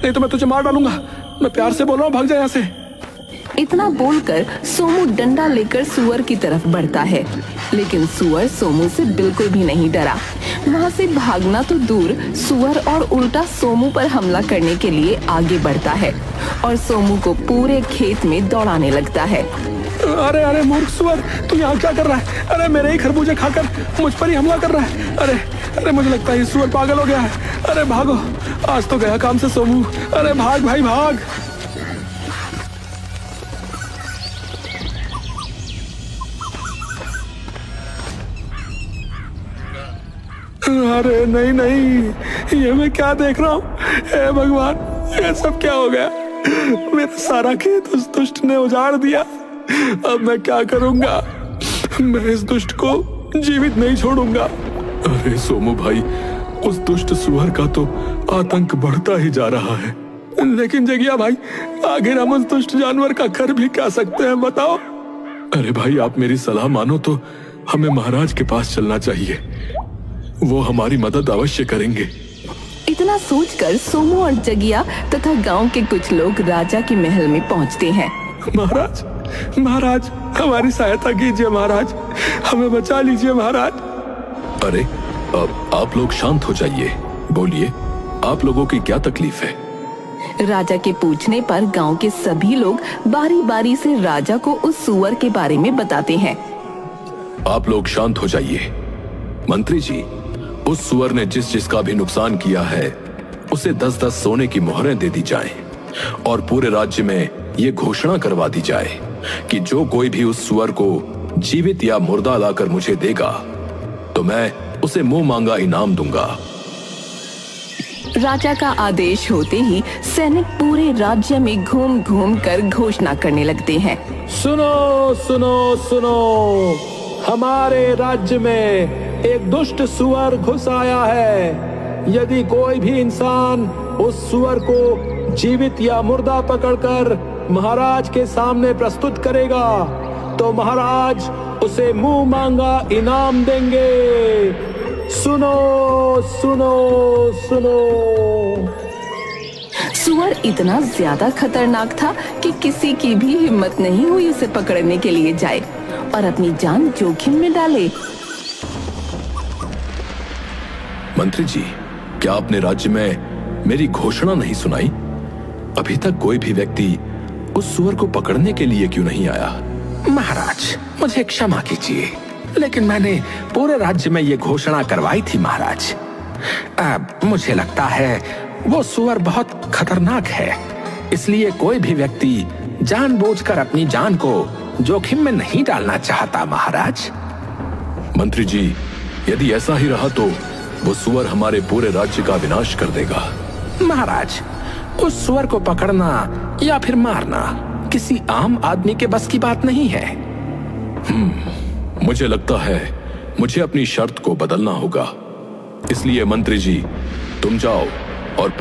नहीं तो मैं तुझे मार डालूंगा। मैं प्यार से बोल रहा हूँ, भाग जा यहाँ से। इतना बोलकर सोमू डंडा लेकर सुअर की तरफ बढ़ता है, लेकिन सुअर सोमू से बिल्कुल भी नहीं डरा। वहाँ से भागना तो दूर, सुअर और उल्टा सोमू पर हमला करने के लिए आगे बढ़ता है और सोमू को पूरे खेत में दौड़ाने लगता है। अरे अरे मूर्ख सुअर, तू यहाँ क्या कर रहा है? अरे मेरे ही खरबूजे खाकर मुझ पर ही हमला कर रहा है। अरे अरे मुझे लगता है ये सुअर पागल हो गया है। अरे भागो, आज तो गया काम से सोमू। अरे भाग भाई भाग। अरे नहीं नहीं, ये मैं क्या देख रहा हूँ? हे भगवान, ये सब क्या हो गया? मेरा सारा खेत उस दुष्ट ने उजाड़ दिया। अब मैं क्या करूंगा? मैं इस दुष्ट को जीवित नहीं छोड़ूंगा। अरे सोमू भाई, उस दुष्ट सुअर का तो आतंक बढ़ता ही जा रहा है। लेकिन जगिया भाई, आखिर हम उस दुष्ट जानवर का कर भी क्या सकते हैं, बताओ? अरे भाई, आप मेरी सलाह मानो तो हमें महाराज के पास चलना चाहिए। वो हमारी मदद अवश्य करेंगे। इतना सोचकर सोमू और जगिया तथा गांव के कुछ लोग राजा के महल में पहुंचते हैं। महाराज, महाराज, हमारी सहायता कीजिए महाराज, हमें बचा लीजिए महाराज। अरे अब आप लोग शांत हो जाइए। बोलिए, आप लोगों की क्या तकलीफ है? राजा के पूछने पर गांव के सभी लोग बारी बारी से राजा को उस सुअर के बारे में बताते हैं। आप लोग शांत हो जाइए। मंत्री जी, उस सुअर ने जिसका भी नुकसान किया है, उसे 10-10 सोने की मोहरें दे दी जाएं और पूरे राज्य में ये घोषणा करवा दी जाए कि जो कोई भी उस सुअर को जीवित या मुर्दा लाकर मुझे देगा तो मैं उसे मुंह मांगा इनाम दूंगा। राजा का आदेश होते ही सैनिक पूरे राज्य में घूम घूम कर घोषणा करने लगते हैं। सुनो सुनो सुनो, हमारे राज्य में एक दुष्ट सुअर घुस आया है। यदि कोई भी इंसान उस सुअर को जीवित या मुर्दा पकड़कर महाराज के सामने प्रस्तुत करेगा तो महाराज उसे मुंह मांगा इनाम देंगे। सुनो सुनो सुनो। सुअर इतना ज्यादा खतरनाक था कि किसी की भी हिम्मत नहीं हुई उसे पकड़ने के लिए जाए और अपनी जान जोखिम में डाले। मंत्री जी, क्या आपने राज्य में मेरी घोषणा नहीं सुनाई? अभी तक कोई भी व्यक्ति उस सुअर को पकड़ने के लिए क्यों नहीं आया? महाराज, मुझे क्षमा कीजिए, लेकिन मैंने पूरे राज्य में ये घोषणा करवाई थी महाराज। मुझे लगता है वो सुअर बहुत खतरनाक है, इसलिए कोई भी व्यक्ति जानबूझकर अपनी जान को जोखिम में नहीं डालना चाहता महाराज। मंत्री जी, यदि ऐसा ही रहा तो वो सुअर हमारे पूरे राज्य का विनाश कर देगा। महाराज, उस सुअर को पकड़ना या फिर मारना किसी आम आदमी के बस की बात नहीं है। मुझे लगता है मुझे अपनी शर्त को बदलना होगा। इसलिए मंत्री जी, तुम जाओ